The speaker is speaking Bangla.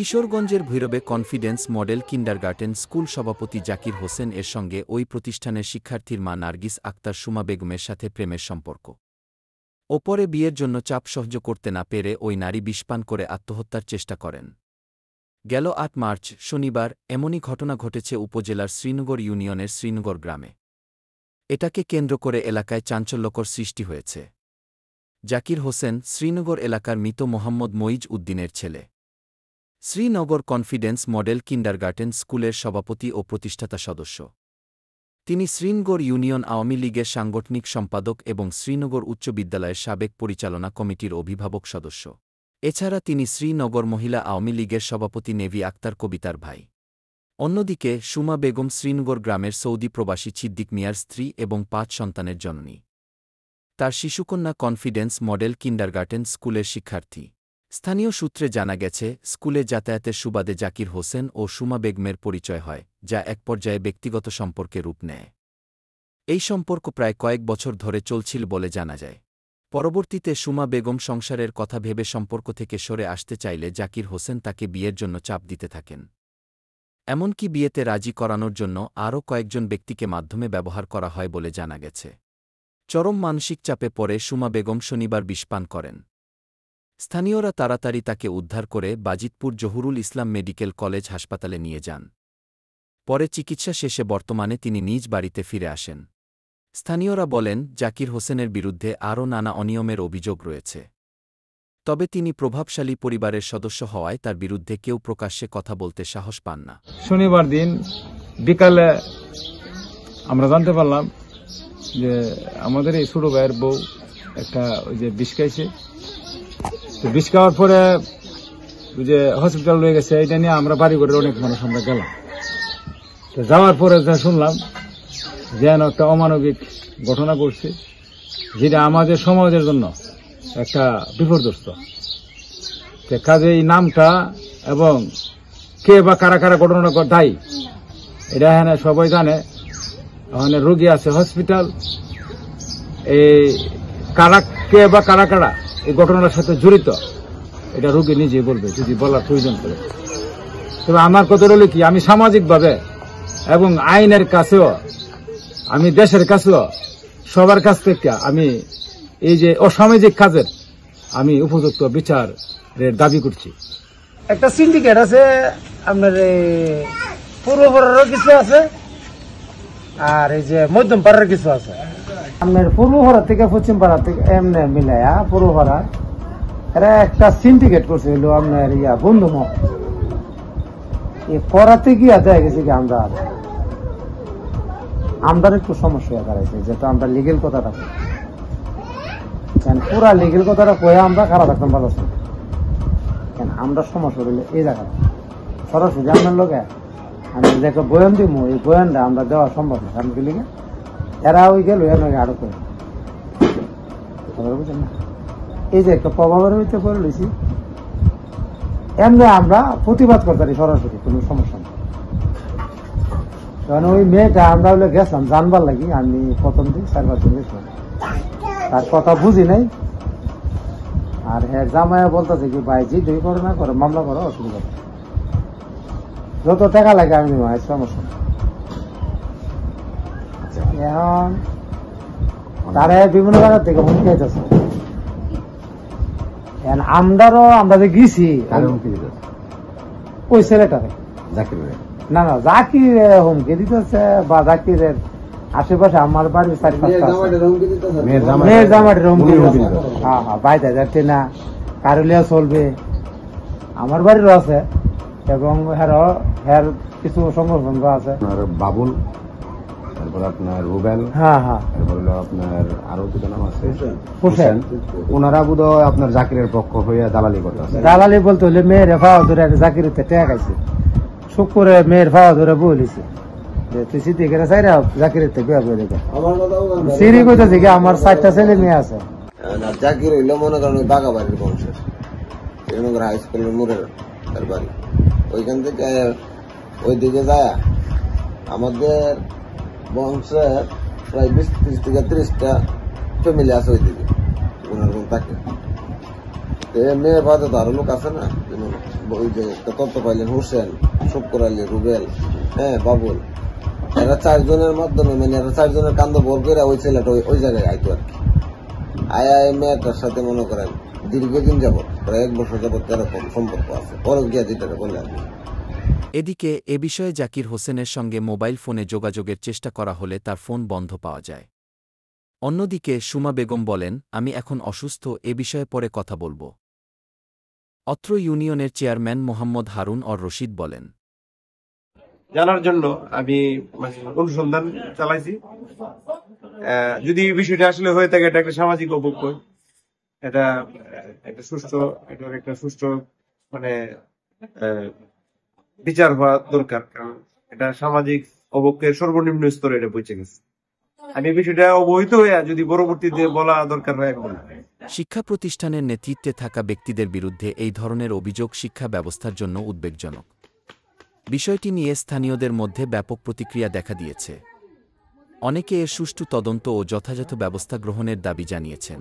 কিশোরগঞ্জের ভৈরবে কনফিডেন্স মডেল কিন্ডারগার্টেন স্কুল সভাপতি জাকির হোসেন এর সঙ্গে ওই প্রতিষ্ঠানের শিক্ষার্থীর মা নার্গিস আক্তার সুমা বেগমের সাথে প্রেমের সম্পর্ক। ওপরে বিয়ের জন্য চাপ সহ্য করতে না পেরে ওই নারী বিষপান করে আত্মহত্যার চেষ্টা করেন। গেল ৮ মার্চ শনিবার এমনই ঘটনা ঘটেছে উপজেলার শ্রীনগর ইউনিয়নের শ্রীনগর গ্রামে। এটাকে কেন্দ্র করে এলাকায় চাঞ্চল্যকর সৃষ্টি হয়েছে। জাকির হোসেন শ্রীনগর এলাকার মৃত মোহাম্মদ মঈজ উদ্দিনের ছেলে। শ্রীনগর কনফিডেন্স মডেল কিন্ডারগার্টেন স্কুলের সভাপতি ও প্রতিষ্ঠাতা সদস্য। তিনি শ্রীনগর ইউনিয়ন আওয়ামী লীগের সাংগঠনিক সম্পাদক এবং শ্রীনগর উচ্চ বিদ্যালয়ের সাবেক পরিচালনা কমিটির অভিভাবক সদস্য। এছাড়া তিনি শ্রীনগর মহিলা আওয়ামী লীগের সভাপতি নেভি আক্তার কবিতার ভাই। অন্যদিকে সুমা বেগম শ্রীনগর গ্রামের সৌদি প্রবাসী ছিদ্দিক মিয়ার স্ত্রী এবং ৫ সন্তানের জননী। তার শিশুকন্যা কনফিডেন্স মডেল কিন্ডারগার্টেন স্কুলের শিক্ষার্থী। স্থানীয় সূত্রে জানা গেছে, স্কুলে যাতায়াতের সুবাদে জাকির হোসেন ও সুমা বেগমের পরিচয় হয়, যা এক পর্যায়ে ব্যক্তিগত সম্পর্কে রূপ নেয়। এই সম্পর্ক প্রায় কয়েক বছর ধরে চলছিল বলে জানা যায়। পরবর্তীতে সুমা বেগম সংসারের কথা ভেবে সম্পর্ক থেকে সরে আসতে চাইলে জাকির হোসেন তাকে বিয়ের জন্য চাপ দিতে থাকেন। এমনকি বিয়েতে রাজি করানোর জন্য আরও কয়েকজন ব্যক্তিকে মাধ্যমে ব্যবহার করা হয় বলে জানা গেছে। চরম মানসিক চাপে পড়ে সুমা বেগম শনিবার বিষপান করেন। স্থানীয়রা তাড়াতাড়ি তাকে উদ্ধার করে বাজিতপুর জহুরুল ইসলাম মেডিকেল কলেজ হাসপাতালে নিয়ে যান। পরে চিকিৎসা শেষে বর্তমানে তিনি নিজ বাড়িতে ফিরে আসেন। স্থানীয়রা বলেন, জাকির হোসেনের বিরুদ্ধে আরও নানা অনিয়মের অভিযোগ রয়েছে। তবে তিনি প্রভাবশালী পরিবারের সদস্য হওয়ায় তার বিরুদ্ধে কেউ প্রকাশ্যে কথা বলতে সাহস পান না। শনিবার দিন বিকালে আমরা জানতে পারলাম যে আমাদের এই ছোট ভাইয়ের বউ একটা ওই যে বিষ খাইছে। তো বিষ খাওয়ার পরে ওই যে হসপিটাল হয়ে গেছে। এটা নিয়ে আমরা বাড়ি করে অনেক মানুষ আমরা গেলাম। তো যাওয়ার পরে যা শুনলাম যেন একটা অমানবিক ঘটনা ঘটছে, যেটা আমাদের সমাজের জন্য একটা বিপর্যস্ত। কাজে এই নামটা এবং কে বা কারা কারা ঘটনা দায়ী এটা এখানে সবাই জানে। ওখানে রোগী আছে হসপিটাল। এই কারা কে বা কারা কারা এই ঘটনার সাথে জড়িত এটা রোগী নিজে বলবে যদি বলার প্রয়োজন পড়ে। তবে আমার কথা হলো কি, আমি সামাজিকভাবে এবং আইনের কাছেও, আমি দেশের কাছেও সবার কাছ থেকে আমি এই যে অসামাজিক কাজের আমি উপযুক্ত বিচারের দাবি করছি। একটা সিন্ডিকেট আছে, আপনার পূর্ব পাড়ারও কিছু আছে আর এই যে মধ্যম পাড়ার কিছু আছে। আপনার পূর্ব পাড়া থেকে পশ্চিম পাড়া থেকে এমনি মিলাইয়া পূর্ব পাড়া এরা একটা সিন্ডিকেট করছে হলো আপনার বন্ধুমত। এই পড়াতে গিয়ে দেখা গেছে কি আমরা একটু সমস্যা হয়ে দাঁড়াইছে, যেহেতু আমরা লিগেল কথাটা পুরা লিগেল কথাটা কয়ে আমরা খারাপ থাকতাম ভালো ছিল। আমরা সমস্যা হইলে এই জায়গা সরাসরি আপনার লোকে আমি যে একটা বয়ান দিব, এই বয়ানটা আমরা দেওয়া সম্ভব না। কারণ কি লিগে এরা ওই গেল আরো করে বুঝলেন না, এই যে একটা প্রভাবের হইতে করে লইছি। এমনি আমরা প্রতিবাদ করতে পারি সরাসরি, কোনো সমস্যা নেই। কারণ ওই মেয়েটা আমরা হলে গেছিলাম জানবার লাগি। আমি প্রথম দিন 4-5 দিন গেছিলাম, তার কথা বুঝি নাই। আর হ্যাঁ জামাইয়া বলতেছে কি ভাই জি দুই করে না করে মামলা করো, অসুবিধা যত টাকা লাগে আমি দেবো, সমস্যা নেই। এখন তারা বিভিন্ন জায়গা থেকে হুমকি আইতেছে। আমরা যে গেছি ওই ছেলেটারে না জাকির হুমকি দিতেছে, বা জাকিরের আশেপাশে আমার বাড়ির 4-5 মেয়ের জামাটের হুমকি। হ্যাঁ হ্যাঁ, বাইরে যাচ্ছে না, কারুলিয়া চলবে। আমার বাড়িরও আছে এবং হ্যার কিছু সংগঠন আছে, বাবুল, তারপর আপনার রুবেল, হ্যাঁ হ্যাঁ, তারপর আপনার আরো দুটো নাম আছে হোসেন। ওনারা বোধহয় আপনার জাকিরের পক্ষ হয়ে দালালি করতেছে। দালালি বলতে হলে মেয়ের ফাওয়া ধরে জাকিরের টেকা খাইছে। সুখ করে মেয়ের ফাওয়া ধরে বলিছে যে তুই সিদ্দিকের চাইরা জাকিরের বিয়া করে দেখে সিরি কইতেছে কি আমার 4টা ছেলে মেয়ে আছে। জাকির হইলো মনে করেন ওই বাগাবাড়ির বংশের, শ্রীনগর হাই স্কুলের মোড়ের তার বাড়ি। ওইখান থেকে ওইদিকে যায় আমাদের বংশের প্রায় 20-30 থেকে 30টা ফ্যামিলি আছে ওইদিকে। ওনার থাকে মেয়ে বাদে তো আরো লোক আছে না। ওই যে তথ্য পাইলেন হোসেন, শুক্র আলী, রুবেল, হ্যাঁ বাবুল, এরা 4 জনের মাধ্যমে মানে এরা 4 জনের কান্দ ভর করে ওই ছেলেটা ওই জায়গায় আইতো আর কি। আয় মেয়েটার সাথে মনে করেন দীর্ঘদিন যাবত, প্রায় 1 বছর যাবত এরকম সম্পর্ক আছে, পরে গিয়া যেটা বললে আর কি। এদিকে এ বিষয়ে জাকির হোসেনের সঙ্গে মোবাইল ফোনে যোগাযোগের চেষ্টা করা হলে তার ফোন বন্ধ পাওয়া যায়। অন্যদিকে সুমা বেগম বলেন, আমি এখন অসুস্থ, এ বিষয়ে পরে কথা বলব। অত্র ইউনিয়নের চেয়ারম্যান মোহাম্মদ হারুন অর রশিদ বলেন, জানার জন্য আমি অনুসন্ধান চালাইছি। যদি এই বিষয়টা আসলে হয়ে থাকে, এটা একটা সামাজিক অবক্ষয়, এটা একটা সুষ্ঠু মানে বিচার হওয়া দরকার, কারণ এটা সামাজিক অবক্ষয়ের সর্বনিম্ন স্তরে এটা পৌঁছে গেছে। আমি এই বিষয়টা অবহিত হয়ে যদি পরবর্তীতে বলা দরকার হয় এখন। শিক্ষা প্রতিষ্ঠানের নেতৃত্বে থাকা ব্যক্তিদের বিরুদ্ধে এই ধরনের অভিযোগ শিক্ষা ব্যবস্থার জন্য উদ্বেগজনক। বিষয়টি নিয়ে স্থানীয়দের মধ্যে ব্যাপক প্রতিক্রিয়া দেখা দিয়েছে। অনেকে এর সুষ্ঠু তদন্ত ও যথাযথ ব্যবস্থা গ্রহণের দাবি জানিয়েছেন।